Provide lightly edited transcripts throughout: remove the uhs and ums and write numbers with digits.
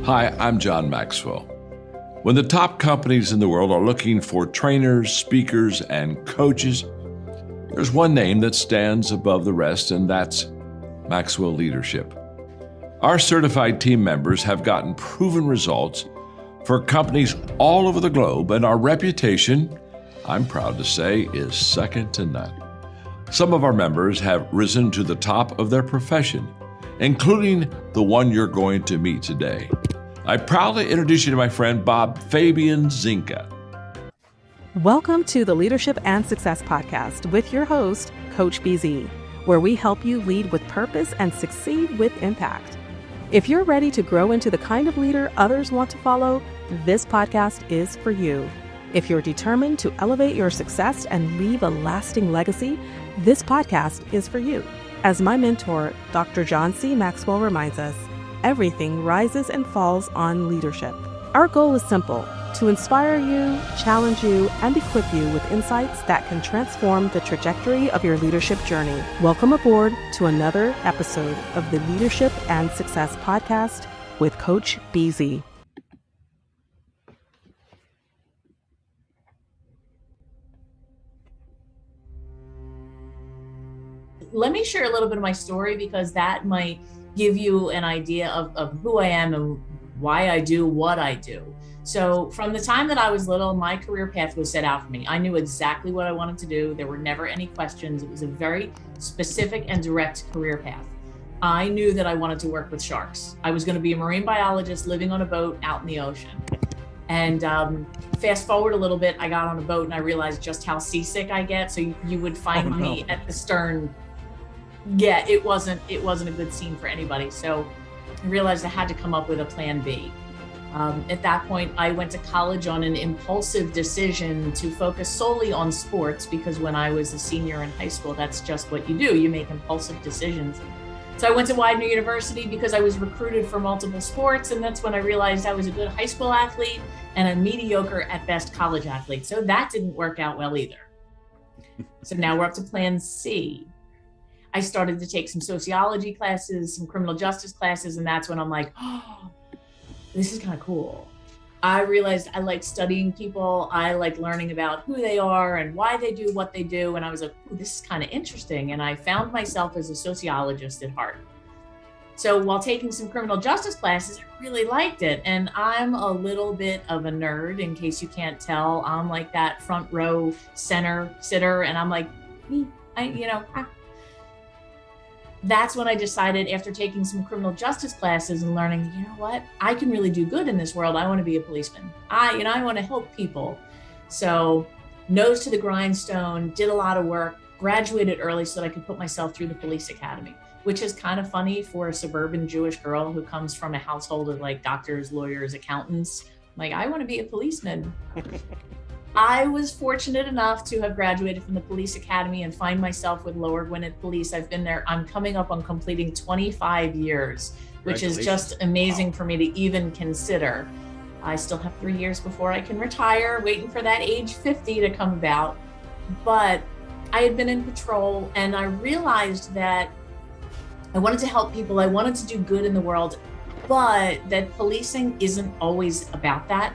Hi, I'm John Maxwell. When the top companies in the world are looking for trainers, speakers, and coaches, there's one name that stands above the rest, and that's Maxwell Leadership. Our certified team members have gotten proven results for companies all over the globe, and our reputation, I'm proud to say, is second to none. Some of our members have risen to the top of their profession, including the one you're going to meet today. I proudly introduce you to my friend Bob Fabian Zinka. Welcome to the Leadership and Success Podcast with your host, Coach BZ, where we help you lead with purpose and succeed with impact. If you're ready to grow into the kind of leader others want to follow, this podcast is for you. If you're determined to elevate your success and leave a lasting legacy, this podcast is for you. As my mentor, Dr. John C. Maxwell reminds us, everything rises and falls on leadership. Our goal is simple: to inspire you, challenge you, and equip you with insights that can transform the trajectory of your leadership journey. Welcome aboard to another episode of the Leadership and Success Podcast with Coach BZ. Let me share a little bit of my story, because that might give you an idea of who I am and why I do what I do. So from the time that I was little, my career path was set out for me. I knew exactly what I wanted to do. There were never any questions. It was a very specific and direct career path. I knew that I wanted to work with sharks. I was going to be a marine biologist living on a boat out in the ocean. And fast forward a little bit, I got on a boat and I realized just how seasick I get. So you would find me at the stern. Yeah, it wasn't a good scene for anybody. So I realized I had to come up with a plan B. At that point, I went to college on an impulsive decision to focus solely on sports, because when I was a senior in high school, that's just what you do. You make impulsive decisions. So I went to Widener University because I was recruited for multiple sports. And that's when I realized I was a good high school athlete and a mediocre at best college athlete. So that didn't work out well either. So now we're up to plan C. I started to take some sociology classes, some criminal justice classes, and that's when I'm like, oh, this is kind of cool. I realized I like studying people. I like learning about who they are and why they do what they do. And I was like, this is kind of interesting. And I found myself as a sociologist at heart. So while taking some criminal justice classes, I really liked it. And I'm a little bit of a nerd, in case you can't tell. I'm like that front row center sitter. And I'm like, That's when I decided, after taking some criminal justice classes and learning, you know what, I can really do good in this world. I want to be a policeman. I want to help people. So nose to the grindstone, did a lot of work, graduated early so that I could put myself through the police academy, which is kind of funny for a suburban Jewish girl who comes from a household of like doctors, lawyers, accountants. Like, I want to be a policeman. I was fortunate enough to have graduated from the police academy and find myself with Lower Gwinnett Police. I've been there. I'm coming up on completing 25 years, which is just amazing for me to even consider. I still have 3 years before I can retire, waiting for that age 50 to come about. But I had been in patrol and I realized that I wanted to help people. I wanted to do good in the world, but that policing isn't always about that.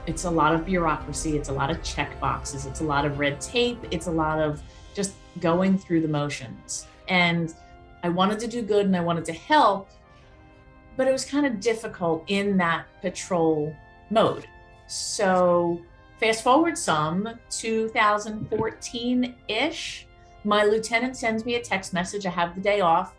It's a lot of bureaucracy. It's a lot of check boxes. It's a lot of red tape. It's a lot of just going through the motions. And I wanted to do good and I wanted to help, but it was kind of difficult in that patrol mode. So fast forward some, 2014-ish, my lieutenant sends me a text message. I have the day off.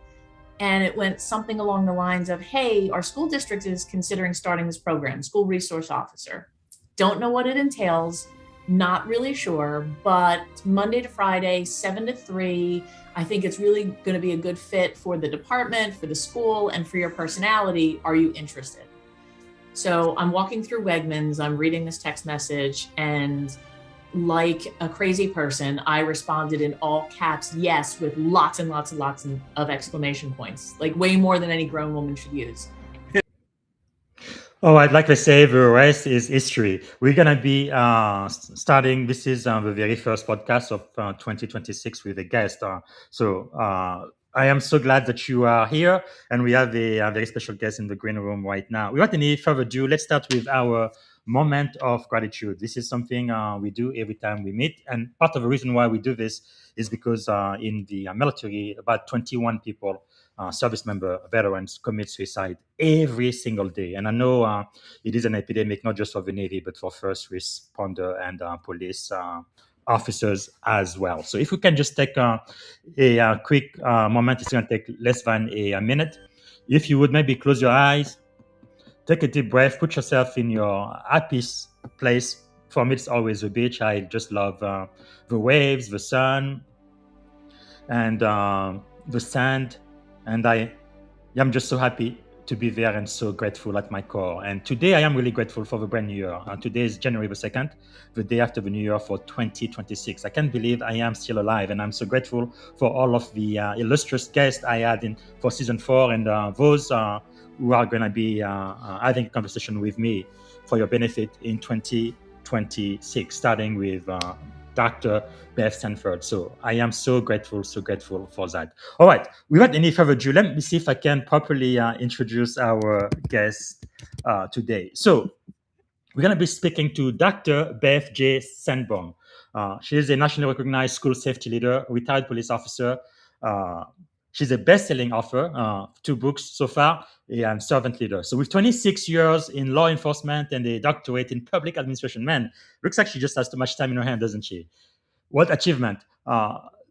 And it went something along the lines of, hey, our school district is considering starting this program, school resource officer. Don't know what it entails, not really sure, but Monday to Friday, 7 to 3, I think it's really going to be a good fit for the department, for the school, and for your personality. Are you interested? So I'm walking through Wegmans, I'm reading this text message, and like a crazy person, I responded in all caps, yes, with lots and lots and lots of exclamation points, like way more than any grown woman should use. Oh, I'd like to say the rest is history. We're going to be starting, this is the very first podcast of 2026 with a guest. So I am so glad that you are here, and we have a very special guest in the green room right now. Without any further ado, let's start with our moment of gratitude. This is something we do every time we meet, and part of the reason why we do this is because in the military, about 21 people, service member, veterans, commit suicide every single day. And I know it is an epidemic, not just for the Navy, but for first responder and police officers as well. So if we can just take a quick moment. It's going to take less than a minute. If you would maybe close your eyes, take a deep breath, put yourself in your happiest place. For me, it's always the beach. I just love the waves, the sun, and the sand. And I am just so happy to be there and so grateful at my core. And today I am really grateful for the brand new year. Today is January the 2nd, the day after the new year for 2026. I can't believe I am still alive. And I'm so grateful for all of the illustrious guests I had for season 4 and those who are going to be having a conversation with me for your benefit in 2026, starting with Dr. Beth Sanford. So I am so grateful for that. All right, without any further ado, let me see if I can properly introduce our guest today. So we're going to be speaking to Dr. Beth J. Sanborn. She is a nationally recognized school safety leader, retired police officer. She's a best-selling author, 2 books so far, and servant leader. So with 26 years in law enforcement and a doctorate in public administration, man, looks like she just has too much time in her hand, doesn't she? What achievement.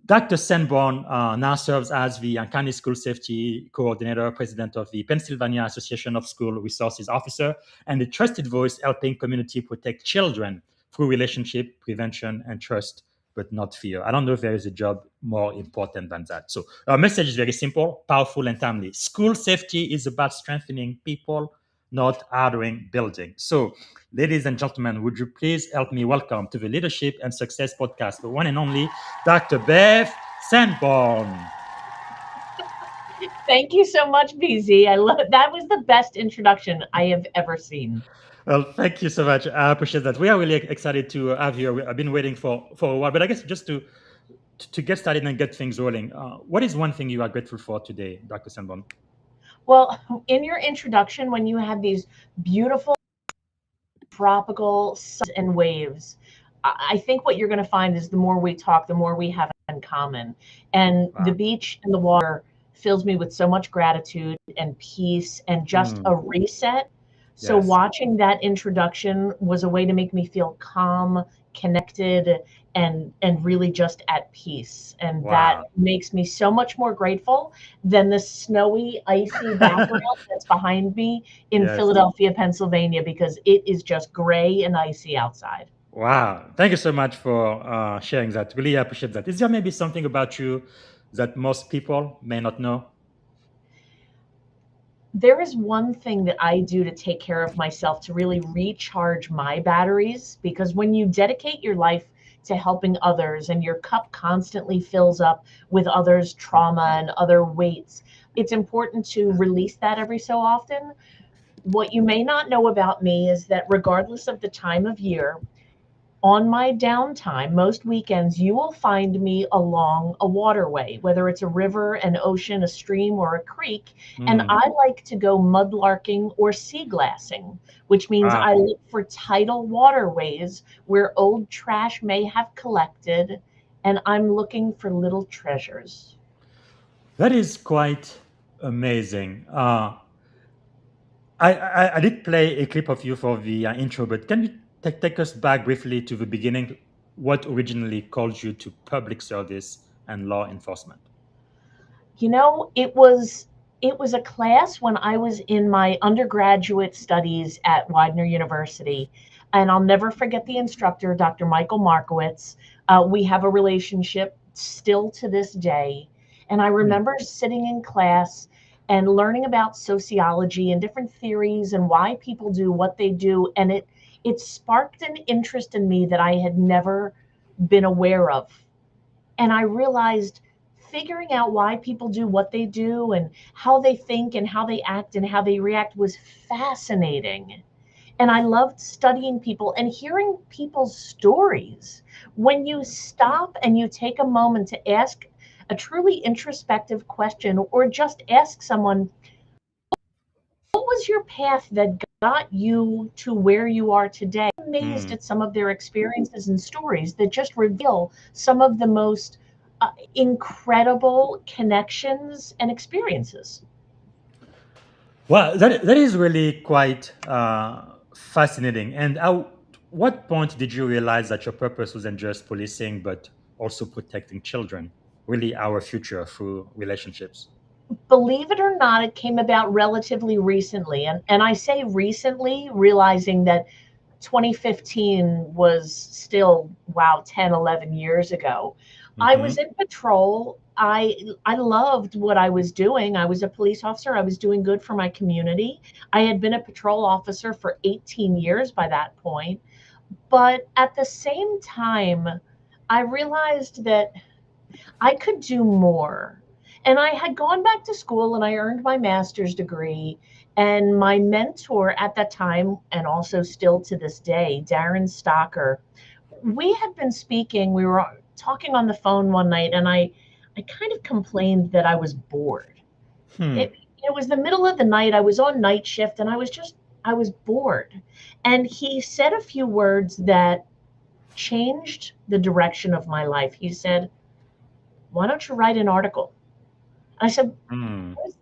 Dr. Sanborn now serves as the County School Safety Coordinator, President of the Pennsylvania Association of School Resources Officer, and a trusted voice helping community protect children through relationship, prevention, and trust, but not fear. I don't know if there is a job more important than that. So our message is very simple, powerful, and timely. School safety is about strengthening people, not hardening buildings. So, ladies and gentlemen, would you please help me welcome to the Leadership and Success Podcast, the one and only Dr. Beth Sanborn. Thank you so much, BZ. That was the best introduction I have ever seen. Well, thank you so much. I appreciate that. We are really excited to have you. I've been waiting for a while, but I guess just to get started and get things rolling, what is one thing you are grateful for today, Dr. Sanborn? Well, in your introduction, when you had these beautiful tropical suns and waves, I think what you're going to find is the more we talk, the more we have in common. And Wow. the beach and the water fills me with so much gratitude and peace and just a reset. So Yes. watching that introduction was a way to make me feel calm, connected, and really just at peace. And that Wow. makes me so much more grateful than the snowy, icy background that's behind me in Yes. Philadelphia, Pennsylvania, because it is just gray and icy outside. Wow. Thank you so much for sharing that. Really appreciate that. Is there maybe something about you that most people may not know? There is one thing that I do to take care of myself to really recharge my batteries, because when you dedicate your life to helping others and your cup constantly fills up with others' trauma and other weights, it's important to release that every so often. What you may not know about me is that regardless of the time of year, on my downtime, most weekends, you will find me along a waterway, whether it's a river, an ocean, a stream, or a creek. And I like to go mudlarking or sea glassing, which means Wow. I look for tidal waterways where old trash may have collected, and I'm looking for little treasures. That is quite amazing. I did play a clip of you for the intro, but can you take us back briefly to the beginning? What originally called you to public service and law enforcement? You know, it was a class when I was in my undergraduate studies at Widener University, and I'll never forget the instructor, Dr. Michael Markowitz. We have a relationship still to this day, and I remember sitting in class and learning about sociology and different theories and why people do what they do, and it sparked an interest in me that I had never been aware of. And I realized figuring out why people do what they do and how they think and how they act and how they react was fascinating. And I loved studying people and hearing people's stories. When you stop and you take a moment to ask a truly introspective question, or just ask someone, what was your path that got you to where you are today? I'm amazed at some of their experiences and stories that just reveal some of the most incredible connections and experiences. Well, that is really quite fascinating. And at what point did you realize that your purpose wasn't just policing, but also protecting children, really our future through relationships? Believe it or not, it came about relatively recently. And I say recently, realizing that 2015 was still, wow, 10, 11 years ago. I was in patrol. I loved what I was doing. I was a police officer. I was doing good for my community. I had been a patrol officer for 18 years by that point. But at the same time, I realized that I could do more. And I had gone back to school and I earned my master's degree. And my mentor at that time, and also still to this day, Darren Stocker, we had been speaking. We were talking on the phone one night, and I kind of complained that I was bored. It was the middle of the night. I was on night shift and I was bored. And he said a few words that changed the direction of my life. He said, "Why don't you write an article?" I said,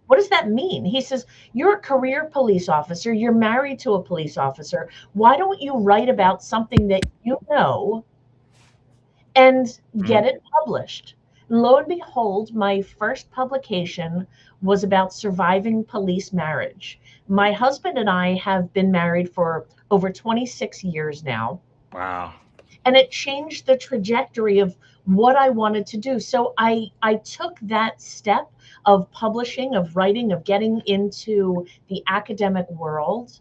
"What does that mean?" He says, "You're a career police officer. You're married to a police officer. Why don't you write about something that you know and get it published?" Lo and behold, my first publication was about surviving police marriage. My husband and I have been married for over 26 years now. Wow. And it changed the trajectory of what I wanted to do. So I took that step of publishing, of writing, of getting into the academic world.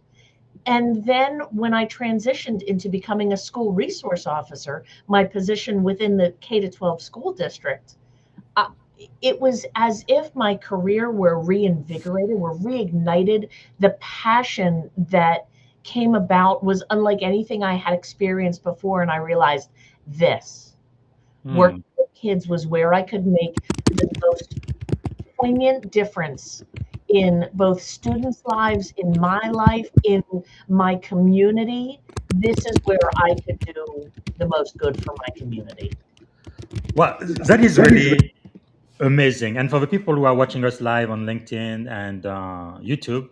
And then when I transitioned into becoming a school resource officer, my position within the K-12 school district, it was as if my career were reinvigorated, were reignited. The passion that came about was unlike anything I had experienced before. And I realized this working with kids was where I could make the most poignant difference in both students' lives, in my life, in my community. This is where I could do the most good for my community. Well, that is really amazing. And for the people who are watching us live on LinkedIn and YouTube,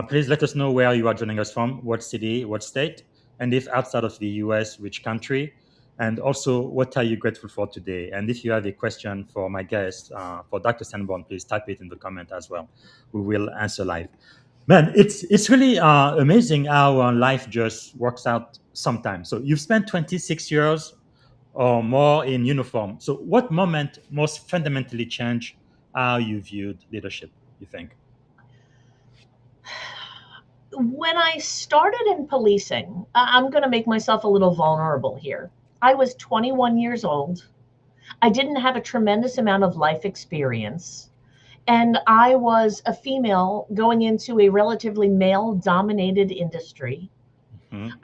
please let us know where you are joining us from, what city, what state, and if outside of the US, which country, and also what are you grateful for today. And if you have a question for my guest, for Dr. Sanborn, please type it in the comment as well. We will answer live. Man, it's really amazing how life just works out sometimes. So you've spent 26 years or more in uniform. So, what moment most fundamentally changed how you viewed leadership, you think? When I started in policing, I'm going to make myself a little vulnerable here. I was 21 years old. I didn't have a tremendous amount of life experience. And I was a female going into a relatively male dominated industry.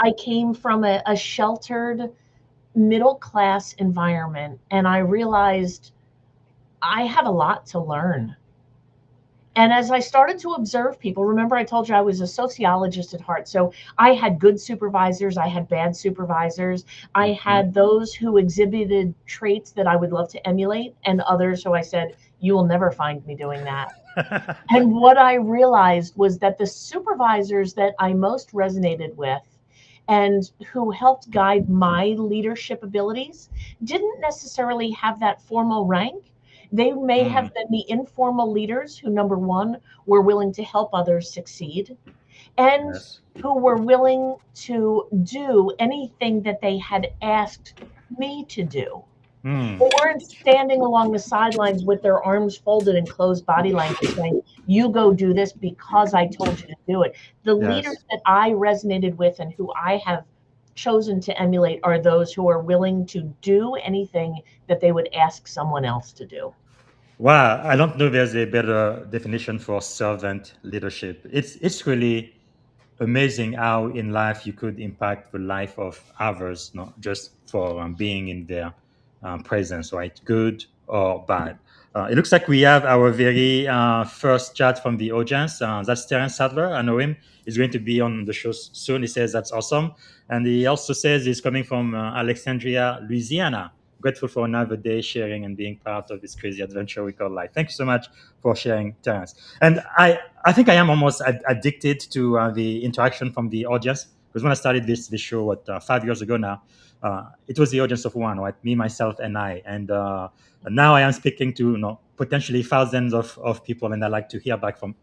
I came from a sheltered middle class environment, and I realized I have a lot to learn. And as I started to observe people, remember I told you I was a sociologist at heart. So I had good supervisors, I had bad supervisors, I had those who exhibited traits that I would love to emulate, and others who I said, you will never find me doing that. And what I realized was that the supervisors that I most resonated with and who helped guide my leadership abilities didn't necessarily have that formal rank. They may have been the informal leaders who, number one, were willing to help others succeed, and who were willing to do anything that they had asked me to do. They weren't standing along the sidelines with their arms folded and closed body language saying, you go do this because I told you to do it. The leaders that I resonated with and who I have chosen to emulate are those who are willing to do anything that they would ask someone else to do. Wow, I don't know there's a better definition for servant leadership. It's really amazing how in life you could impact the life of others, not just for being in their presence, right? Good or bad. It looks like we have our very first chat from the audience. That's Terence Sadler. I know him. He's going to be on the show soon. He says that's awesome. And he also says he's coming from Alexandria, Louisiana. Grateful for another day sharing and being part of this crazy adventure we call life. Thank you so much for sharing, Terence. And I think I am almost addicted to the interaction from the audience. Because when I started this show, 5 years ago now, it was the audience of one, right? Me, myself, and I. And now I am speaking to potentially thousands of people, and I like to hear back from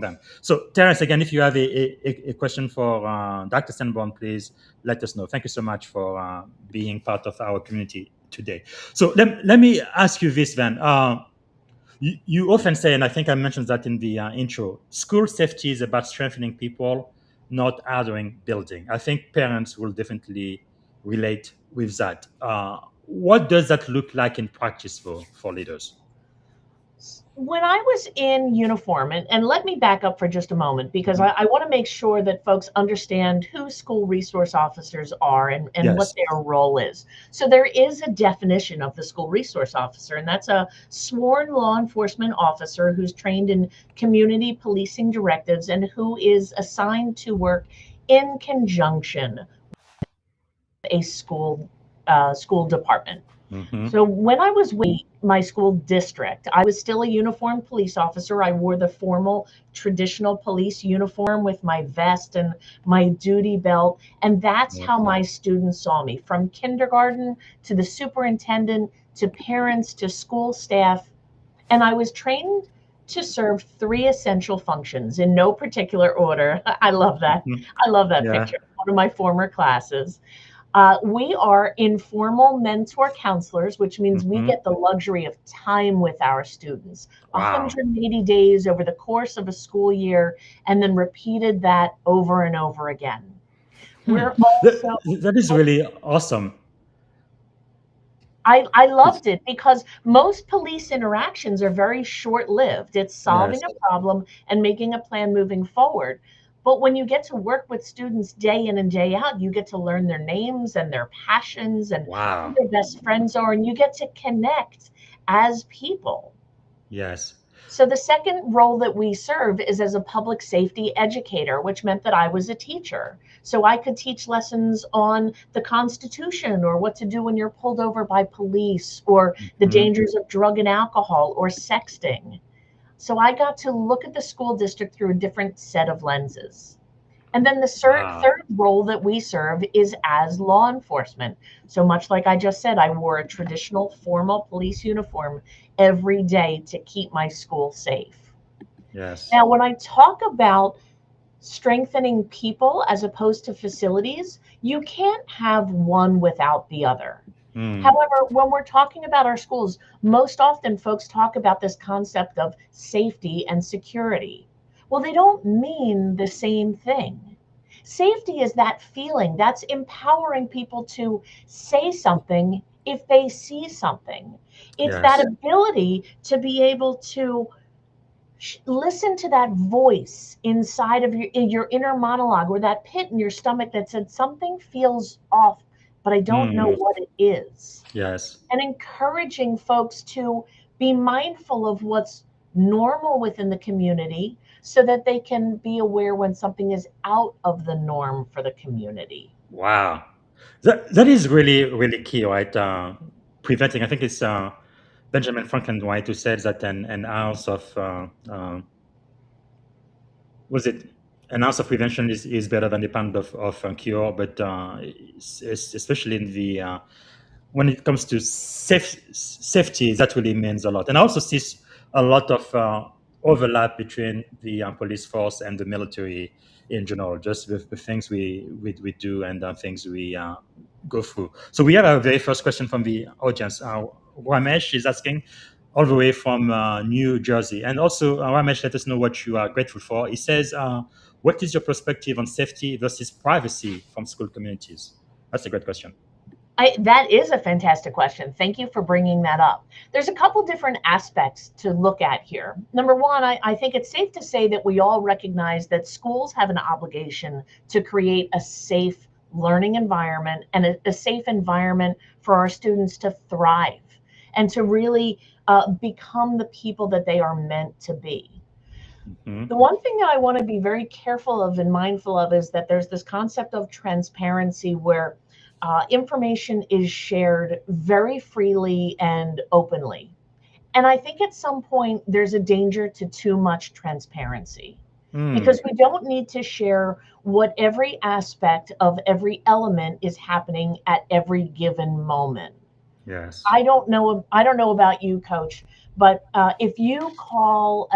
them. So, Terence, again, if you have a question for Dr. Sanborn, please let us know. Thank you so much for being part of our community today. So let me ask you this then. You often say, and I think I mentioned that in the intro, school safety is about strengthening people, not hardening building. I think parents will definitely relate with that. What does that look like in practice for leaders? When I was in uniform, and let me back up for just a moment, because I want to make sure that folks understand who school resource officers are and Yes. what their role is. So there is a definition of the school resource officer, and that's a sworn law enforcement officer who's trained in community policing directives and who is assigned to work in conjunction with a school department. Mhm. So when I was with my school district, I was still a uniformed police officer. I wore the formal traditional police uniform with my vest and my duty belt. And that's how my students saw me, from kindergarten to the superintendent, to parents, to school staff. And I was trained to serve 3 essential functions in no particular order. I love that. I love that Yeah. picture. One of my former classes. We are informal mentor counselors, which means we get the luxury of time with our students. Wow. 180 days over the course of a school year, and then repeated that over and over again. We're also, That is really awesome. I loved it because most police interactions are very short-lived. It's solving Yes. a problem and making a plan moving forward. But when you get to work with students day in and day out, you get to learn their names and their passions and Wow. who their best friends are, and you get to connect as people. Yes. So the second role that we serve is as a public safety educator, which meant that I was a teacher. So I could teach lessons on the Constitution, or what to do when you're pulled over by police, or the dangers of drug and alcohol, or sexting. So I got to look at the school district through a different set of lenses. And then the third role that we serve is as law enforcement. So much like I just said, I wore a traditional formal police uniform every day to keep my school safe. Yes. Now, when I talk about strengthening people as opposed to facilities, you can't have one without the other. However, when we're talking about our schools, most often folks talk about this concept of safety and security. Well, they don't mean the same thing. Safety is that feeling that's empowering people to say something if they see something. It's that ability to be able to listen to that voice inside of your inner monologue, or that pit in your stomach that said something feels off, but I don't know what it is. Yes. And encouraging folks to be mindful of what's normal within the community so that they can be aware when something is out of the norm for the community. Wow. That is really, really key, right? Preventing, I think it's Benjamin Franklin, right, who said that an ounce of was it an ounce of prevention is better than a pound of cure, but especially in the when it comes to safety, that really means a lot. And I also see a lot of overlap between the police force and the military in general, just with the things we do and things we go through. So we have our very first question from the audience. Ramesh is asking, all the way from New Jersey. And also, Ramesh, let us know what you are grateful for. He says, what is your perspective on safety versus privacy from school communities? That's a great question. That is a fantastic question. Thank you for bringing that up. There's a couple different aspects to look at here. Number one, I think it's safe to say that we all recognize that schools have an obligation to create a safe learning environment and a safe environment for our students to thrive and to really become the people that they are meant to be. Mhm. The one thing that I want to be very careful of and mindful of is that there's this concept of transparency where information is shared very freely and openly. And I think at some point there's a danger to too much transparency because we don't need to share what every aspect of every element is happening at every given moment. Yes. I don't know about you, Coach, but if you call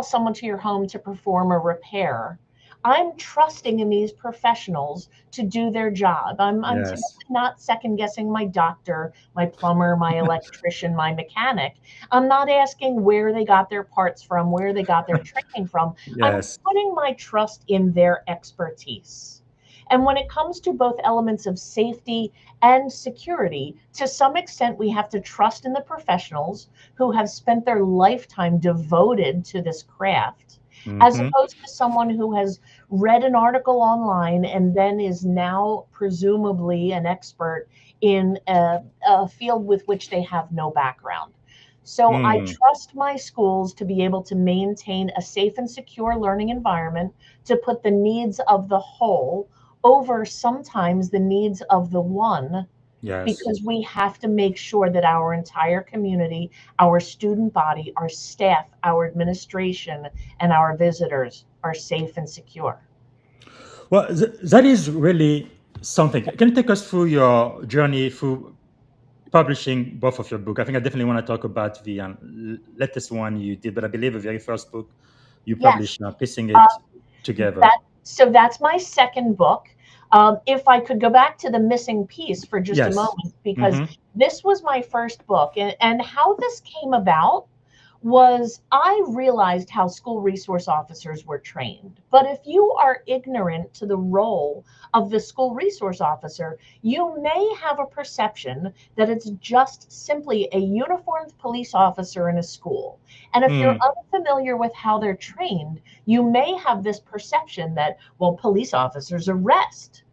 someone to your home to perform a repair, I'm trusting in these professionals to do their job. I'm Yes. typically not second guessing my doctor, my plumber, my electrician, my mechanic. I'm not asking where they got their parts from, where they got their training from. I'm Yes. putting my trust in their expertise. And when it comes to both elements of safety and security, to some extent, we have to trust in the professionals who have spent their lifetime devoted to this craft, as Mhm. opposed to someone who has read an article online and then is now presumably an expert in a field with which they have no background. So I Mm. trust my schools to be able to maintain a safe and secure learning environment, to put the needs of the whole over sometimes the needs of the one, Yes. because we have to make sure that our entire community, our student body, our staff, our administration, and our visitors are safe and secure. Well, that is really something. Can you take us through your journey through publishing both of your book? I think I definitely want to talk about the latest one you did, but I believe the very first book you Yes. published, piecing Uh, it together. that's my second book. If I could go back to the missing piece for just a Yes. moment, because Hmm. this was my first book, and how this came about was I realized how school resource officers were trained. But if you are ignorant to the role of the school resource officer, you may have a perception that it's just simply a uniformed police officer in a school. And if you're Mm. unfamiliar with how they're trained, you may have this perception that, well, police officers arrest.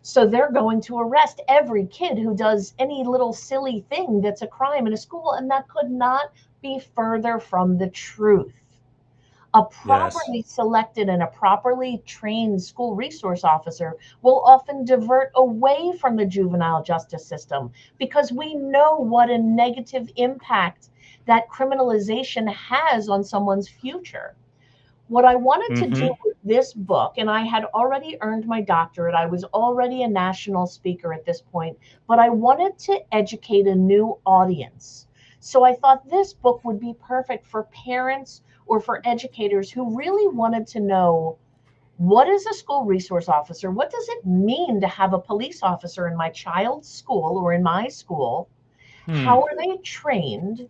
So they're going to arrest every kid who does any little silly thing that's a crime in a school. And that could not be further from the truth. A Yes. properly selected and a properly trained school resource officer will often divert away from the juvenile justice system, because we know what a negative impact that criminalization has on someone's future. What I wanted to do Hmm. with this book, and I had already earned my doctorate, I was already a national speaker at this point, but I wanted to educate a new audience. So I thought this book would be perfect for parents or for educators who really wanted to know, what is a school resource officer? What does it mean to have a police officer in my child's school or in my school? How Mm. are they trained?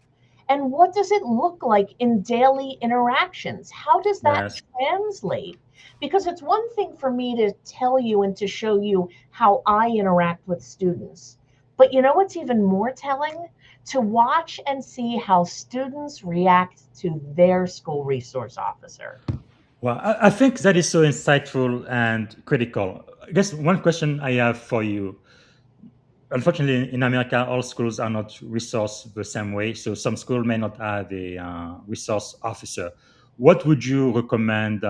And what does it look like in daily interactions? How does that Yes. translate? Because it's one thing for me to tell you and to show you how I interact with students. But you know what's even more telling? To watch and see how students react to their school resource officer. Well, I think that is so insightful and critical. I guess one question I have for you. Unfortunately, in America, all schools are not resourced the same way. So some school may not have a resource officer. What would you recommend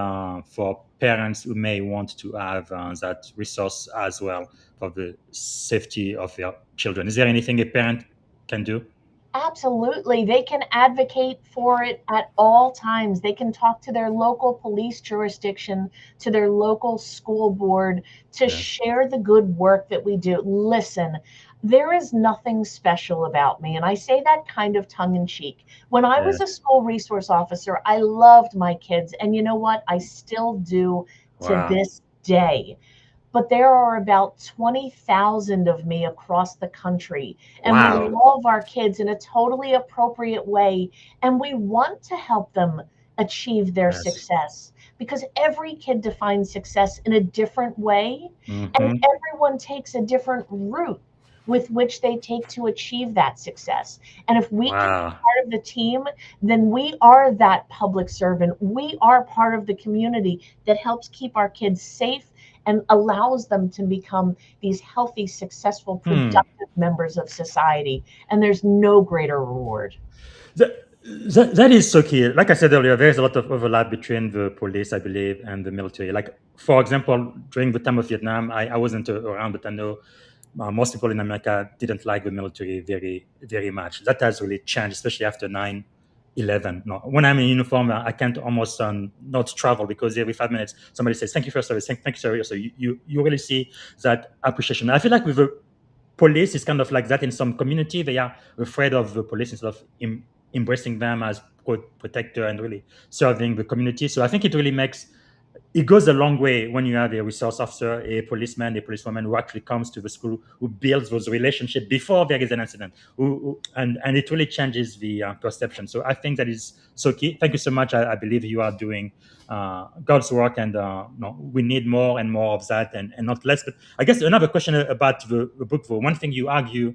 for parents who may want to have that resource as well for the safety of their children? Is there anything a parent can do? Absolutely. They can advocate for it at all times. They can talk to their local police jurisdiction, to their local school board, to Yes. share the good work that we do. Listen, there is nothing special about me. And I say that kind of tongue in cheek. When I was a Yes. school resource officer, I loved my kids. And you know what? I still do to Wow. this day. But there are about 20,000 of me across the country. And we Wow. love our kids in a totally appropriate way. And we want to help them achieve their Yes. success, because every kid defines success in a different way. And Hmm. everyone takes a different route with which they take to achieve that success. And if we can be Wow. part of the team, then we are that public servant. We are part of the community that helps keep our kids safe and allows them to become these healthy, successful, productive members of society. And there's no greater reward. That is so key. Like I said earlier, there's a lot of overlap between the police, I believe, and the military. Like, for example, during the time of Vietnam, I wasn't around, but I know most people in America didn't like the military very, very much. That has really changed, especially after 9/11. No, when I'm in uniform, I can't almost not travel because every 5 minutes somebody says, "Thank you for your service, thank you for your service." So you really see that appreciation. I feel like with the police, it's kind of like that in some community. They are afraid of the police instead of embracing them as quote protector and really serving the community. So I think it goes a long way when you have a resource officer, a policeman, a policewoman who actually comes to the school, who builds those relationships before there is an incident, and it really changes the perception. So I think that is so key. Thank you so much. I believe you are doing God's work, and no, we need more and more of that, and not less. But I guess another question about the book, though. One thing you argue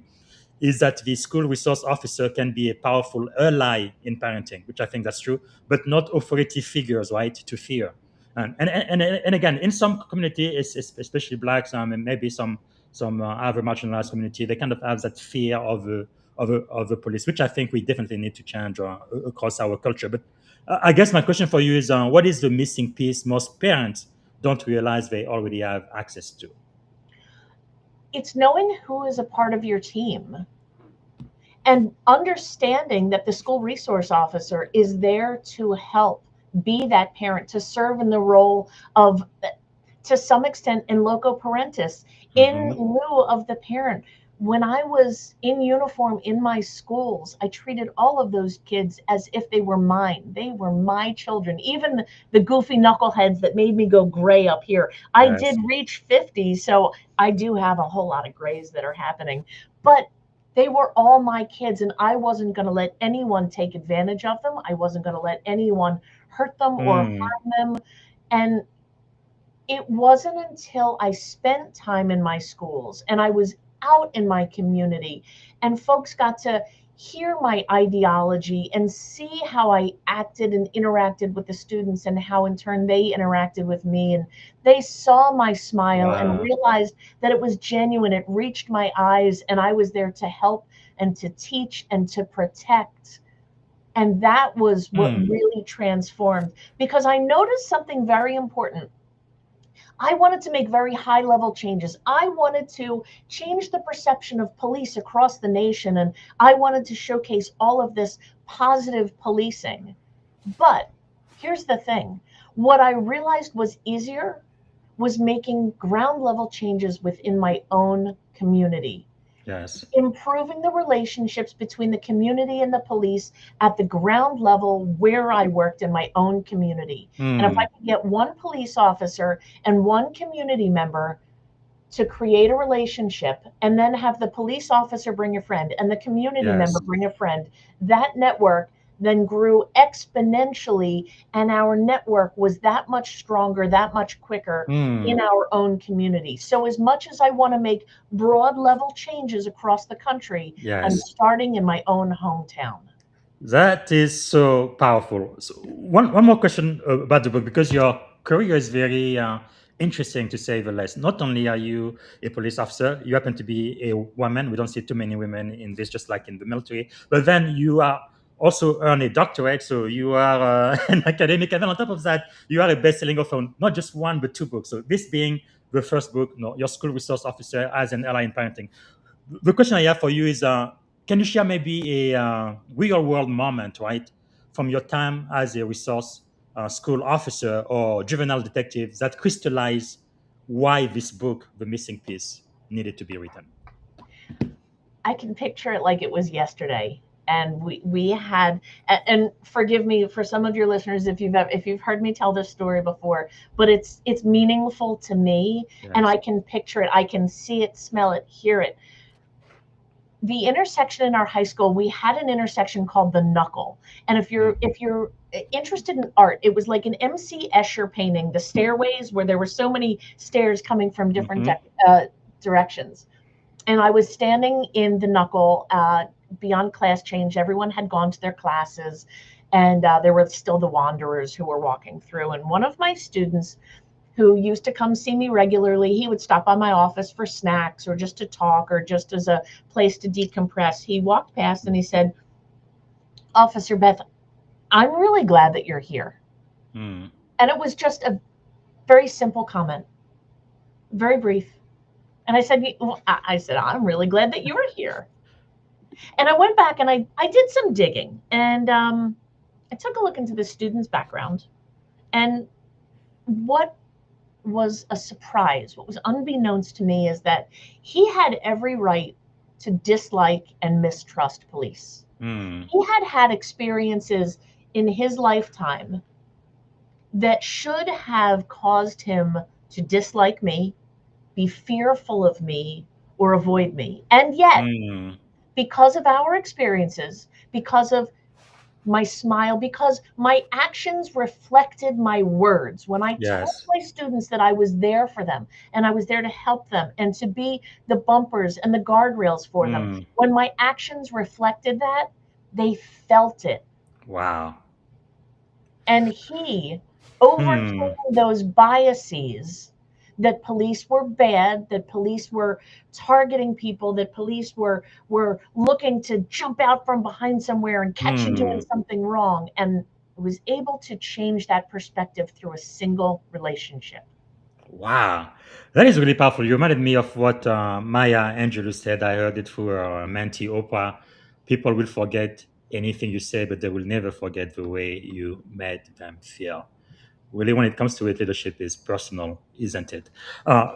is that the school resource officer can be a powerful ally in parenting, which I think that's true, but not authority figures, right, to fear. And again, in some communities, especially blacks, and maybe some other marginalized community, they kind of have that fear of the police, which I think we definitely need to change across our culture. But I guess my question for you is, what is the missing piece most parents don't realize they already have access to? It's knowing who is a part of your team and understanding that the school resource officer is there to help be that parent, to serve in the role of, to some extent, in loco parentis, in lieu of the parent. When I was in uniform in my schools, I treated all of those kids as if they were mine. They were my children. Even the goofy knuckleheads that made me go gray up here. I did reach 50, so I do have a whole lot of grays that are happening. But they were all my kids, and I wasn't going to let anyone take advantage of them. I wasn't going to let anyone hurt them or harm them. And it wasn't until I spent time in my schools and I was out in my community and folks got to hear my ideology and see how I acted and interacted with the students and how in turn they interacted with me, and they saw my smile and realized that it was genuine. It reached my eyes and I was there to help and to teach and to protect. And that was what really transformed, because I noticed something very important. I wanted to make very high level changes. I wanted to change the perception of police across the nation. And I wanted to showcase all of this positive policing. But here's the thing. What I realized was easier was making ground level changes within my own community. Yes. Improving the relationships between the community and the police at the ground level where I worked in my own community. And if I could get one police officer and one community member to create a relationship and then have the police officer bring a friend and the community member bring a friend, that network then grew exponentially, and our network was that much stronger, that much quicker in our own community. So as much as I want to make broad level changes across the country, I'm starting in my own hometown. That is so powerful. So one more question about the book, because your career is very interesting, to say the least. Not only are you a police officer, you happen to be a woman. We don't see too many women in this, just like in the military. But then you are also earn a doctorate, so you are an academic, and then on top of that, you are a best-selling author, not just one but two books. So this being the first book, your school resource officer as an ally in parenting. The question I have for you is, can you share maybe a real-world moment, right, from your time as a resource school officer or juvenile detective that crystallized why this book, The Missing Piece, needed to be written? I can picture it like it was yesterday. And we had, and forgive me for some of your listeners if you've heard me tell this story before, but it's meaningful to me, and I can picture it, I can see it, smell it, hear it. The intersection in our high school, we had an intersection called the Knuckle, and if you're interested in art, it was like an MC Escher painting, the stairways where there were so many stairs coming from different directions, and I was standing in the Knuckle. Beyond class change, everyone had gone to their classes, and there were still the wanderers who were walking through. And one of my students who used to come see me regularly. He would stop by my office for snacks or just to talk or just as a place to decompress. He walked past and he said, "Officer Beth, I'm really glad that you're here." Hmm. And it was just a very simple comment, very brief. And I said, "I'm really glad that you're here." And I went back and I did some digging, and I took a look into the student's background. And what was a surprise, what was unbeknownst to me, is that he had every right to dislike and mistrust police. Hmm. He had had experiences in his lifetime that should have caused him to dislike me, be fearful of me, or avoid me. And yet, Hmm. because of our experiences, because of my smile, because my actions reflected my words. When I told Yes. my students that I was there for them and I was there to help them and to be the bumpers and the guardrails for them, Hmm. when my actions reflected that, they felt it. Wow. And he Hmm. overcame those biases that police were bad, that police were targeting people, that police were looking to jump out from behind somewhere and catch you doing Hmm. something wrong, and was able to change that perspective through a single relationship. Wow, that is really powerful. You reminded me of what Maya Angelou said. I heard it through her mentee Oprah. People will forget anything you say, but they will never forget the way you made them feel. Really, when it comes to it, leadership is personal, isn't it?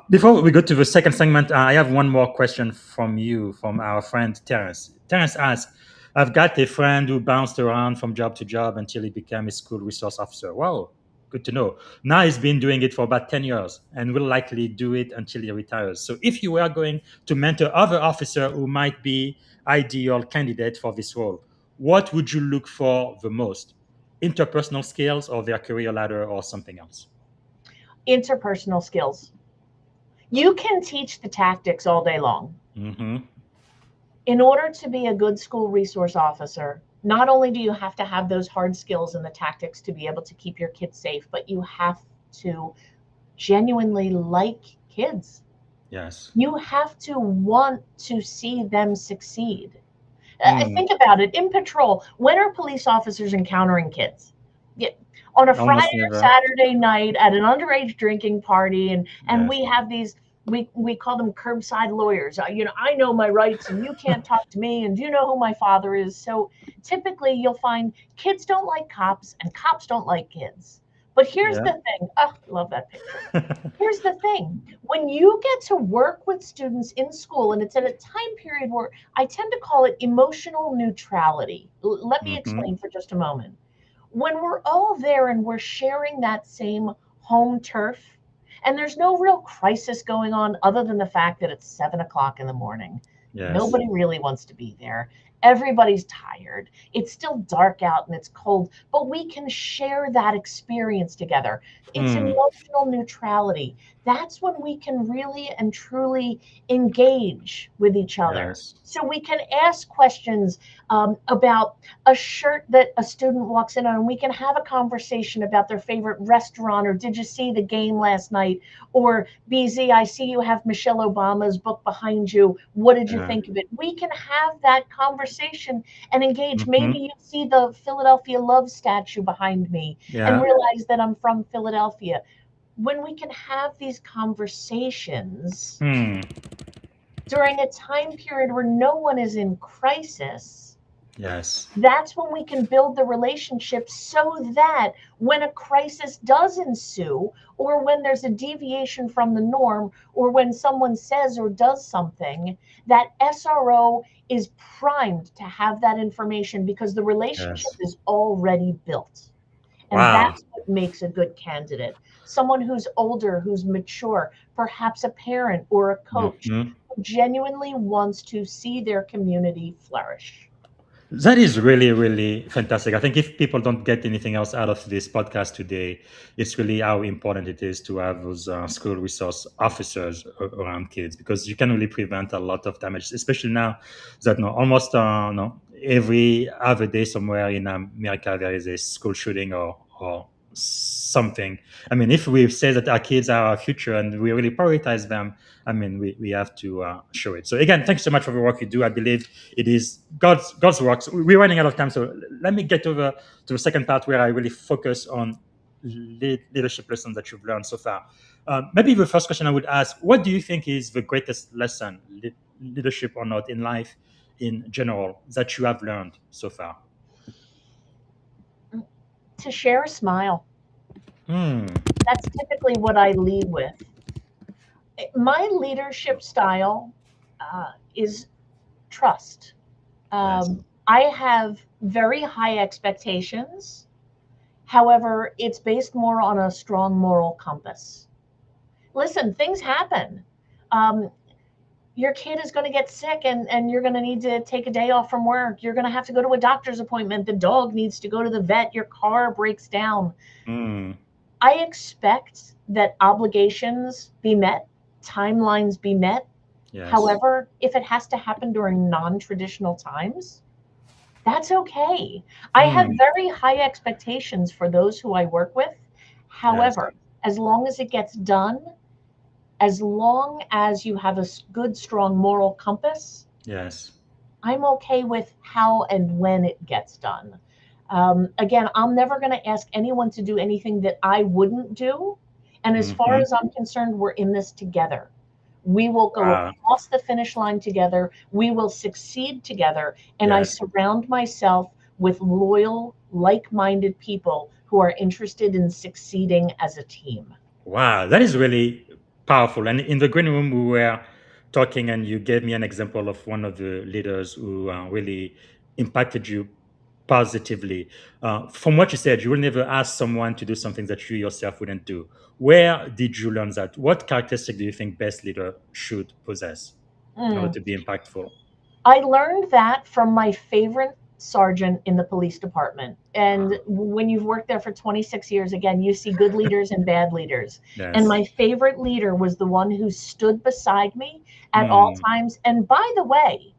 Before we go to the second segment, I have one more question from you, from our friend Terence. Terence asks, I've got a friend who bounced around from job to job until he became a school resource officer. Wow, good to know. Now he's been doing it for about 10 years and will likely do it until he retires. So if you were going to mentor other officers who might be ideal candidates for this role, what would you look for the most? Interpersonal skills or their career ladder or something else? Interpersonal skills. You can teach the tactics all day long. Mm-hmm. In order to be a good school resource officer, not only do you have to have those hard skills and the tactics to be able to keep your kids safe, but you have to genuinely like kids. Yes. You have to want to see them succeed. Mm, Think about it. In patrol, when are police officers encountering kids? Yeah, on a Friday almost or never. Saturday night at an underage drinking party, and Yes. we have these. We call them curbside lawyers. I know my rights, and you can't talk to me. And do you know who my father is? So typically, you'll find kids don't like cops, and cops don't like kids. But here's Yeah. the thing. Oh, love that picture. Here's the thing. When you get to work with students in school, and it's at a time period where I tend to call it emotional neutrality. Let me Mm-hmm. explain for just a moment. When we're all there and we're sharing that same home turf, and there's no real crisis going on other than the fact that it's 7 o'clock in the morning. Yes. Nobody really wants to be there. Everybody's tired. It's still dark out and it's cold, but we can share that experience together. It's Mm, emotional neutrality. That's when we can really and truly engage with each other. yes. So we can ask questions about a shirt that a student walks in on, and we can have a conversation about their favorite restaurant, or did you see the game last night, or BZ, I see you have Michelle Obama's book behind you. What did you Yeah. think of it? We can have that conversation and engage. Mm-hmm. Maybe you see the Philadelphia Love statue behind me and Yeah. realize that I'm from Philadelphia. When we can have these conversations Hmm. during a time period where no one is in crisis, Yes. that's when we can build the relationship, so that when a crisis does ensue, or when there's a deviation from the norm, or when someone says or does something, that SRO is primed to have that information because the relationship Yes. is already built. And Wow. that's what makes a good candidate. Someone who's older, who's mature, perhaps a parent or a coach, Mm-hmm. who genuinely wants to see their community flourish. That is really, really fantastic. I think if people don't get anything else out of this podcast today, it's really how important it is to have those school resource officers around kids, because you can really prevent a lot of damage, especially now that almost every other day somewhere in America there is a school shooting or something. I mean, if we say that our kids are our future and we really prioritize them, I mean, we have to show it. So again, thanks so much for the work you do. I believe it is God's work. So we're running out of time, so let me get over to the second part where I really focus on leadership lessons that you've learned so far. Maybe the first question I would ask: what do you think is the greatest lesson, leadership or not, in life in general, that you have learned so far? To share a smile. Hmm. That's typically what I lead with. My leadership style is trust. Yes. I have very high expectations. However, it's based more on a strong moral compass. Listen, things happen. Your kid is going to get sick and you're going to need to take a day off from work. You're going to have to go to a doctor's appointment. The dog needs to go to the vet. Your car breaks down. I expect that obligations be met, timelines be met. Yes. However, if it has to happen during non-traditional times, that's okay. I have very high expectations for those who I work with. However, as long as it gets done, as long as you have a good, strong moral compass, Yes. I'm okay with how and when it gets done. Again, I'm never going to ask anyone to do anything that I wouldn't do. And as far as I'm concerned, we're in this together. We will go across the finish line together. We will succeed together. And I surround myself with loyal, like-minded people who are interested in succeeding as a team. Wow, that is really powerful. And in the green room, we were talking, and you gave me an example of one of the leaders who really impacted you positively. From what you said, you will never ask someone to do something that you yourself wouldn't do. Where did you learn that? What characteristic do you think best leader should possess in order to be impactful? I learned that from my favorite sergeant in the police department. And when you've worked there for 26 years, again, you see good leaders and bad leaders. And my favorite leader was the one who stood beside me at all times. And by the way,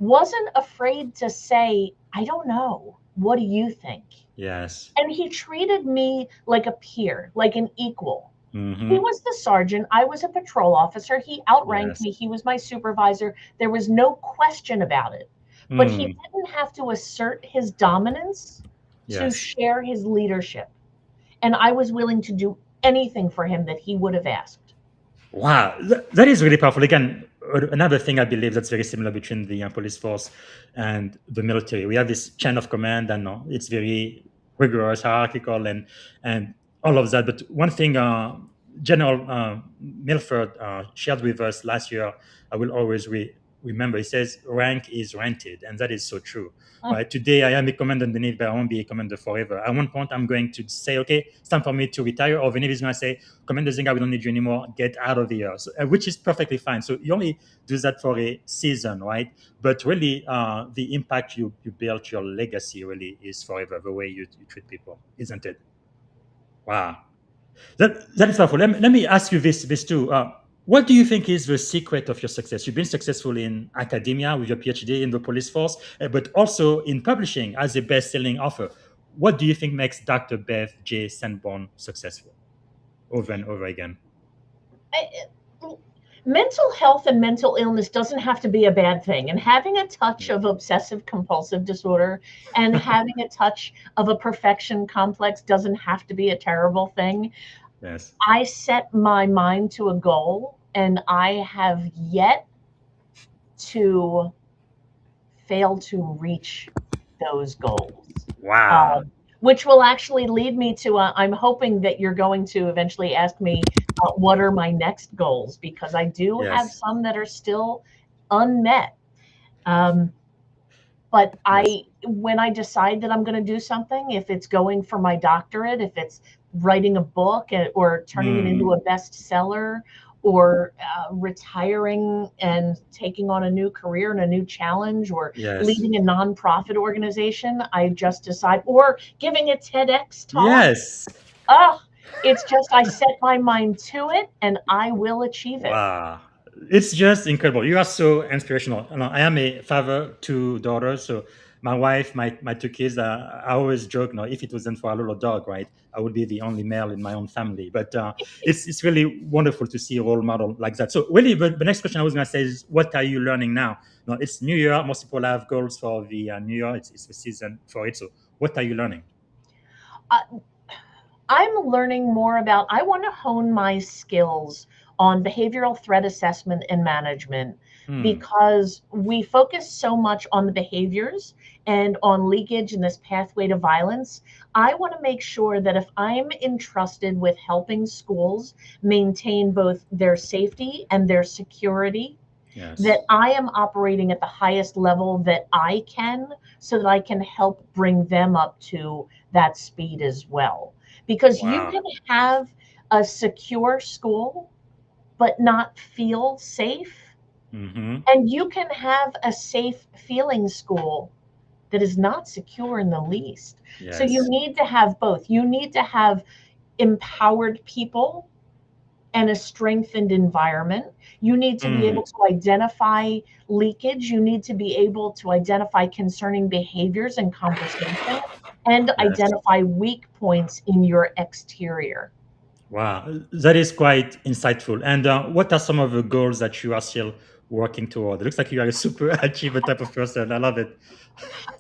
wasn't afraid to say, I don't know. What do you think? Yes. And he treated me like a peer, like an equal. He was the sergeant. I was a patrol officer. He outranked me. He was my supervisor. There was no question about it. But he didn't have to assert his dominance to share his leadership. And I was willing to do anything for him that he would have asked. Wow, that is really powerful. Again, another thing I believe that's very similar between the police force and the military. We have this chain of command, and it's very rigorous, hierarchical, and all of that. But one thing General Milford shared with us last year, I will always remember. He says, "Rank is rented," and that is so true. Right? Today, I am a commander underneath, but I won't be a commander forever. At one point, I'm going to say, "Okay, it's time for me to retire," or Vinny is going to say, "Commander Zinga, we don't need you anymore. Get out of here," which is perfectly fine. So you only do that for a season, right? But really, the impact you built, your legacy, really is forever. The way you treat people, isn't it? Wow. That is powerful. Let me ask you this too. What do you think is the secret of your success? You've been successful in academia with your PhD in the police force, but also in publishing as a best-selling author. What do you think makes Dr. Beth J. Sanborn successful over and over again? Mental health and mental illness doesn't have to be a bad thing. And having a touch of obsessive compulsive disorder and having a touch of a perfection complex doesn't have to be a terrible thing. Yes. I set my mind to a goal, and I have yet to fail to reach those goals. Wow. Which will actually lead me to, I'm hoping that you're going to eventually ask me, what are my next goals? Because I do have some that are still unmet. But when I decide that I'm going to do something, if it's going for my doctorate, if it's writing a book or turning it into a bestseller, or retiring and taking on a new career and a new challenge, or leading a nonprofit organization, I just decide, or giving a TEDx talk. Yes. It's just I set my mind to it and I will achieve it. Wow. It's just incredible. You are so inspirational. I am a father, 2 daughters, so my wife, my two kids, I always joke, no, if it wasn't for a little dog, right, I would be the only male in my own family. But it's really wonderful to see a role model like that. So really, the next question I was going to say is, what are you learning now? No, it's New Year. Most people have goals for the New Year. It's the season for it. So what are you learning? I'm learning more about, I want to hone my skills on behavioral threat assessment and management because we focus so much on the behaviors and on leakage and this pathway to violence. I want to make sure that if I'm entrusted with helping schools maintain both their safety and their security, Yes. that I am operating at the highest level that I can so that I can help bring them up to that speed as well. Because you Wow. can have a secure school, but not feel safe. And you can have a safe feeling school that is not secure in the least. So you Yes. need to have both. You need to have empowered people and a strengthened environment. You need to be able to identify leakage. You need to be able to identify concerning behaviors and conversation and Yes. identify weak points in your exterior. Wow, that is quite insightful. And what are some of the goals that you are still working toward? It looks like you are a super achiever type of person. I love it.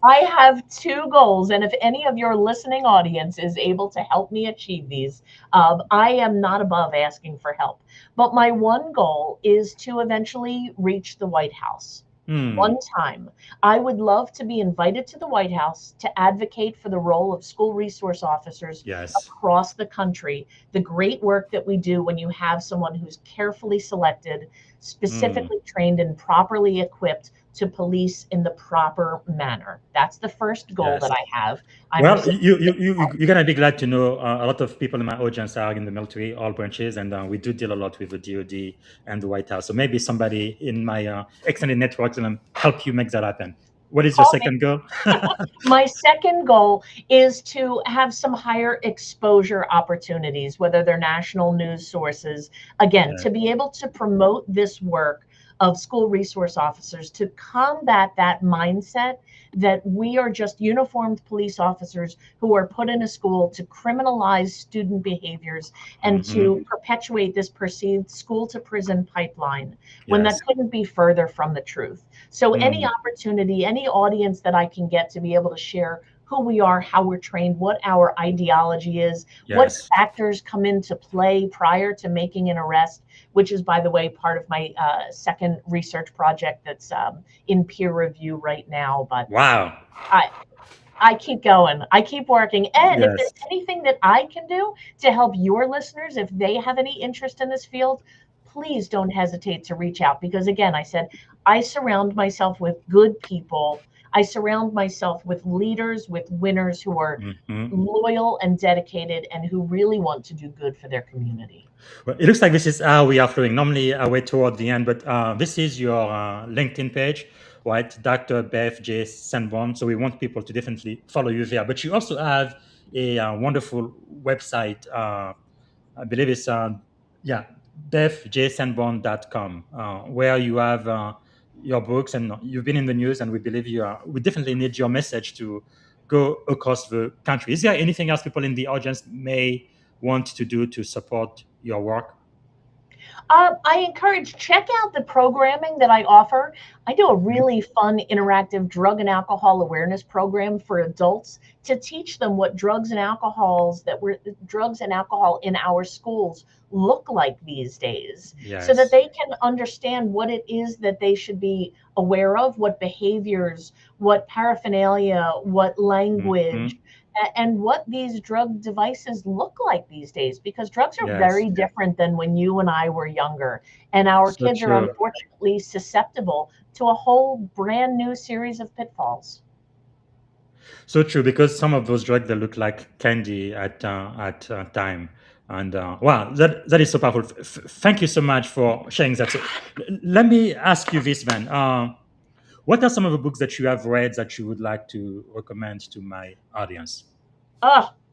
I have two goals, and if any of your listening audience is able to help me achieve these, I am not above asking for help. But my one goal is to eventually reach the White House. One time, I would love to be invited to the White House to advocate for the role of school resource officers Yes. across the country. The great work that we do when you have someone who's carefully selected, specifically trained, and properly equipped to police in the proper manner. That's the first goal Yes. that I have. Well, you're gonna be glad to know a lot of people in my audience are in the military, all branches, and we do deal a lot with the DoD and the White House. So maybe somebody in my extended network can help you make that happen. What is your Call me. second goal? My second goal is to have some higher exposure opportunities, whether they're national news sources, again, Yeah. to be able to promote this work of school resource officers to combat that mindset that we are just uniformed police officers who are put in a school to criminalize student behaviors and to perpetuate this perceived school to prison pipeline when that Yes. couldn't be further from the truth. So any opportunity, any audience that I can get to be able to share who we are, how we're trained, what our ideology is, what Yes. factors come into play prior to making an arrest, which is, by the way, part of my second research project that's in peer review right now. But Wow. I keep going. I keep working. And if Yes. there's anything that I can do to help your listeners, if they have any interest in this field, please don't hesitate to reach out. Because again, I said, I surround myself with good people. I surround myself with leaders, with winners who are loyal and dedicated and who really want to do good for their community. Well, it looks like this is how we are flowing. Normally, I wait toward the end, but this is your LinkedIn page, right? Dr. Beth J. Sanborn. So we want people to definitely follow you there. But you also have a wonderful website. I believe it's bethjsanborn.com, where you have your books, and you've been in the news, and we believe we definitely need your message to go across the country. Is there anything else people in the audience may want to do to support your work? I encourage, check out the programming that I offer. I do a really fun interactive drug and alcohol awareness program for adults to teach them what drugs and alcohol in our schools look like these days, so that they can understand what it is that they should be aware of, what behaviors, what paraphernalia, what language, and what these drug devices look like these days, because drugs are very different than when you and I were younger. And our So kids are true. unfortunately susceptible to a whole brand new series of pitfalls. So true, because some of those drugs they look like candy at time, and wow, that is so powerful. Thank you so much for sharing that. So, let me ask you this, man. What are some of the books that you have read that you would like to recommend to my audience?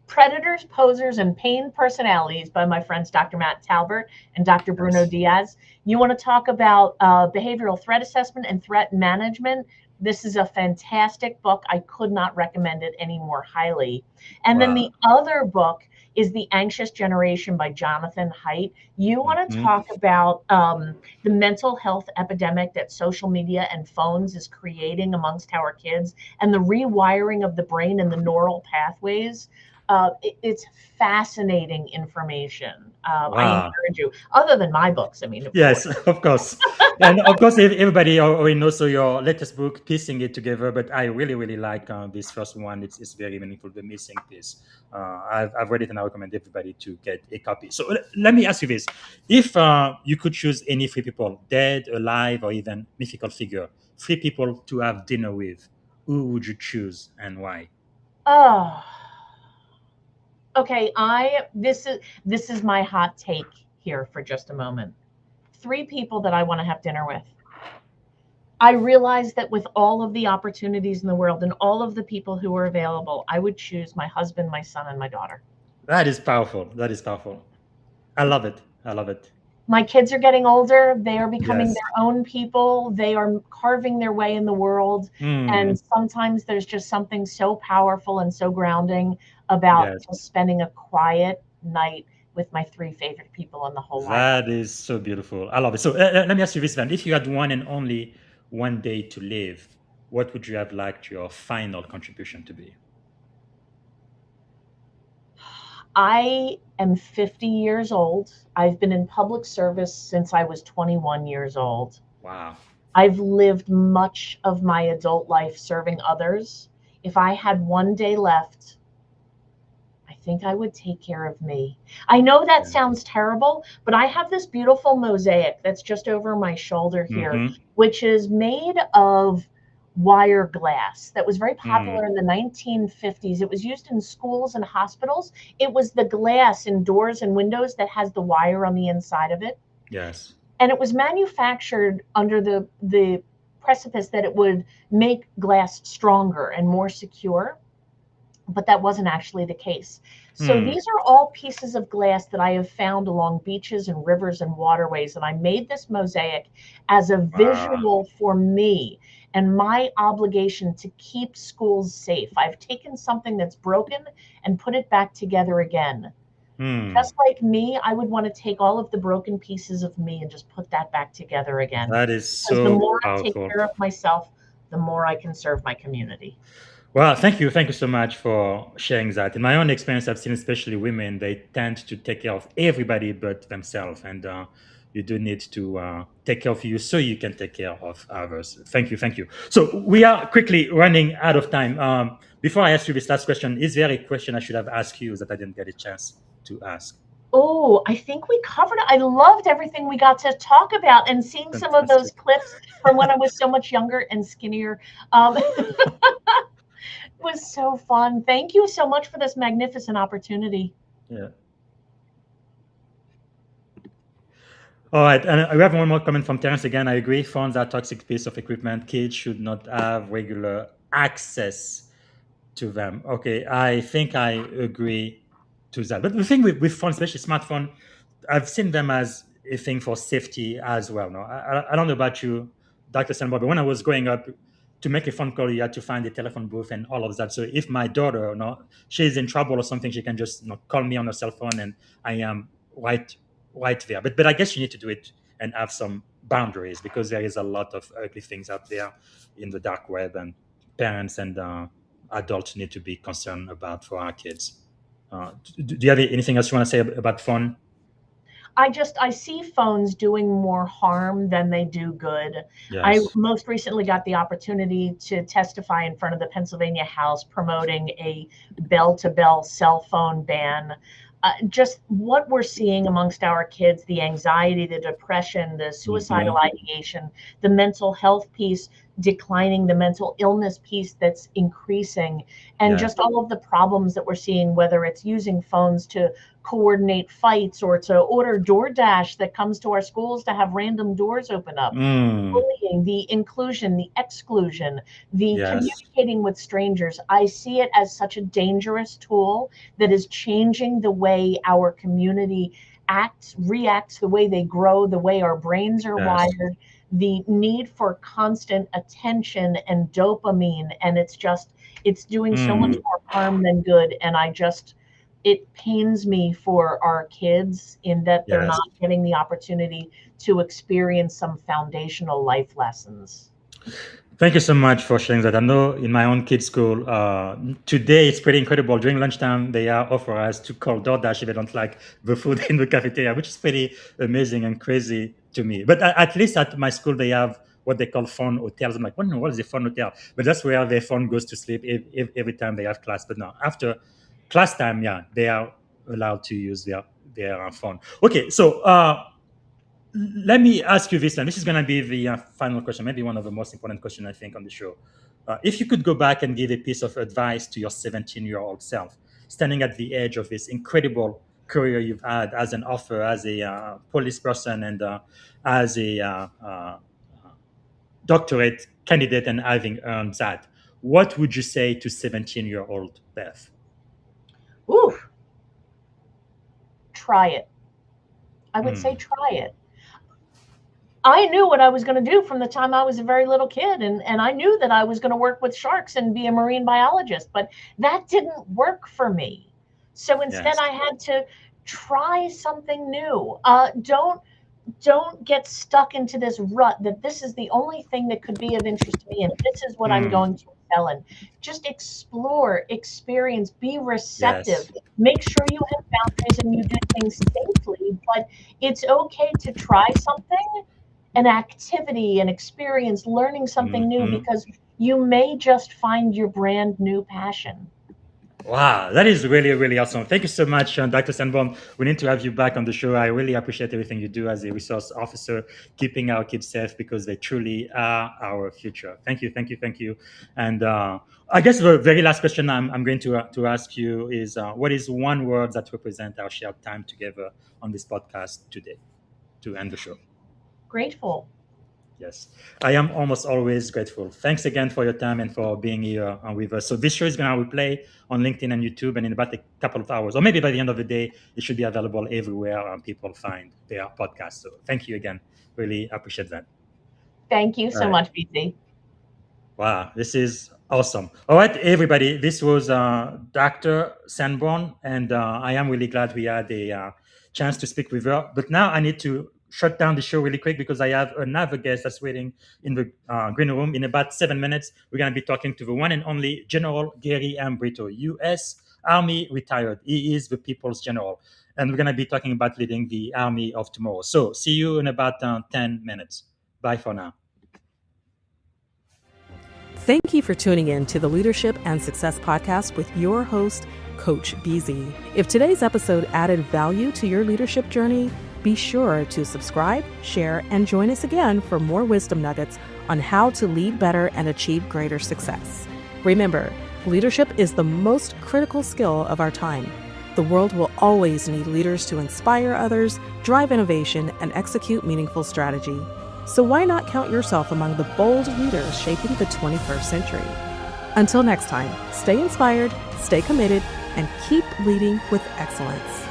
Predators, Posers, and Pain Personalities by my friends Dr. Matt Talbert and Dr. Bruno Diaz. You want to talk about behavioral threat assessment and threat management? This is a fantastic book. I could not recommend it any more highly. And then Wow. the other book is The Anxious Generation by Jonathan Haidt. You want to Mhm. talk about the mental health epidemic that social media and phones is creating amongst our kids and the rewiring of the brain and the neural pathways. It's fascinating information. I Wow. encourage you, other than my books, I mean, of Yes, course. of course. And of course, everybody already knows your latest book, piecing it together. But I really, really like this first one. It's very meaningful, the missing piece. I've read it and I recommend everybody to get a copy. So let me ask you this. If you could choose any three people, dead, alive, or even mythical figure, three people to have dinner with, who would you choose and why? Oh, okay. This is my hot take here for just a moment. Three people that I want to have dinner with. I realize that with all of the opportunities in the world and all of the people who are available, I would choose my husband, my son, and my daughter. That is powerful. That is powerful. I love it. I love it. My kids are getting older. They are becoming Yes. their own people. They are carving their way in the world. Hmm. And sometimes there's just something so powerful and so grounding about Yes. just spending a quiet night with my three favorite people in the whole wide world. That is so beautiful. I love it. So let me ask you this then. If you had one and only one day to live, what would you have liked your final contribution to be? I am 50 years old. I've been in public service since I was 21 years old. Wow. I've lived much of my adult life serving others. If I had one day left, I think I would take care of me. I know that sounds terrible, but I have this beautiful mosaic that's just over my shoulder here, Mm-hmm. which is made of wire glass that was very Mm. popular in the 1950s. It was used in schools and hospitals. It was the glass in doors and windows that has the wire on the inside of it. Yes. And it was manufactured under the precipice that it would make glass stronger and more secure, but that wasn't actually the case. So Mm. these are all pieces of glass that I have found along beaches and rivers and waterways. And I made this mosaic as a Wow. visual for me and my obligation to keep schools safe. I've taken something that's broken and put it back together again. Mm. Just like me, I would want to take all of the broken pieces of me and just put that back together again. That is Because the so more I take powerful. care of myself, the more I can serve my community. Well, thank you. Thank you so much for sharing that. In my own experience, I've seen especially women, they tend to take care of everybody but themselves. And you do need to take care of you so you can take care of others. Thank you. Thank you. So we are quickly running out of time. Before I ask you this last question, is there a question I should have asked you that I didn't get a chance to ask? Oh, I think we covered it. I loved everything we got to talk about and seeing some of those Fantastic. clips from when I was so much younger and skinnier. Was so fun. Thank you so much for this magnificent opportunity. Yeah. All right, and we have one more comment from Terence again. I agree. Phones are a toxic piece of equipment. Kids should not have regular access to them. Okay, I think I agree to that. But the thing with phones, especially smartphone, I've seen them as a thing for safety as well. No, I don't know about you, Dr. Sanborn, but when I was growing up, to make a phone call, you had to find a telephone booth and all of that. So if my daughter, she's in trouble or something, she can just call me on her cell phone, and I am right there. But I guess you need to do it and have some boundaries because there is a lot of ugly things out there in the dark web, and parents and adults need to be concerned about for our kids. Do you have anything else you want to say about phone? I see phones doing more harm than they do good. I Yes. most recently got the opportunity to testify in front of the Pennsylvania House promoting a bell to bell cell phone ban. Just what we're seeing amongst our kids, the anxiety, the depression, the suicidal Mhm. ideation, the mental health piece declining, the mental illness piece that's increasing, and Yes. just all of the problems that we're seeing, whether it's using phones to coordinate fights or to order DoorDash that comes to our schools to have random doors open up. Mm. Bullying, the inclusion, the exclusion, the Yes. communicating with strangers. I see it as such a dangerous tool that is changing the way our community acts, reacts, the way they grow, the way our brains are Yes. wired. the need for constant attention and dopamine, and it's doing so much more harm than good. And it pains me for our kids in that they're Yes. not getting the opportunity to experience some foundational life lessons. Thank you so much for sharing that. I know in my own kids' school, today it's pretty incredible. During lunchtime, they are offer us to call DoorDash if they don't like the food in the cafeteria, which is pretty amazing and crazy to me. But at least at my school, they have what they call phone hotels. I'm like, what is a phone hotel? But that's where their phone goes to sleep every time they have class. But no, after class time, yeah, they are allowed to use their phone. Okay, so let me ask you this, and this is going to be the final question, maybe one of the most important questions I think on the show. If you could go back and give a piece of advice to your 17-year-old self, standing at the edge of this incredible career you've had as an author, as a police person, and as a doctorate candidate, and having earned that, what would you say to 17-year-old Beth? Ooh, try it. I would say try it. I knew what I was going to do from the time I was a very little kid. And I knew that I was going to work with sharks and be a marine biologist, but that didn't work for me. So instead, I had to try something new. Don't get stuck into this rut that this is the only thing that could be of interest to me, and this is what I'm going to excel in. Just explore, experience, be receptive. Make sure you have boundaries and you do things safely, but it's okay to try something, an activity, an experience, learning something new, because you may just find your brand new passion. Wow, that is really, really awesome. Thank you so much, Dr. Sanborn. We need to have you back on the show. I really appreciate everything you do as a resource officer, keeping our kids safe, because they truly are our future. Thank you, thank you, thank you. And I guess the very last question I'm going to ask you is, what is one word that represents our shared time together on this podcast today to end the show? Grateful. Yes, I am almost always grateful. Thanks again for your time and for being here with us. So this show is going to replay on LinkedIn and YouTube, and in about a couple of hours, or maybe by the end of the day, it should be available everywhere people find their podcast. So thank you again. Really appreciate that. Thank you so much, BC. Wow, this is awesome. All right, everybody, this was Dr. Sanborn, and I am really glad we had a chance to speak with her. But now I need to shut down the show really quick because I have another guest that's waiting in the green room. In about 7 minutes, we're going to be talking to the one and only General Gary M. Brito, U.S. Army retired. He is the people's general. And we're going to be talking about leading the Army of tomorrow. So see you in about 10 minutes. Bye for now. Thank you for tuning in to the Leadership and Success Podcast with your host, Coach BZ. If today's episode added value to your leadership journey, be sure to subscribe, share, and join us again for more wisdom nuggets on how to lead better and achieve greater success. Remember, leadership is the most critical skill of our time. The world will always need leaders to inspire others, drive innovation, and execute meaningful strategy. So why not count yourself among the bold leaders shaping the 21st century? Until next time, stay inspired, stay committed, and keep leading with excellence.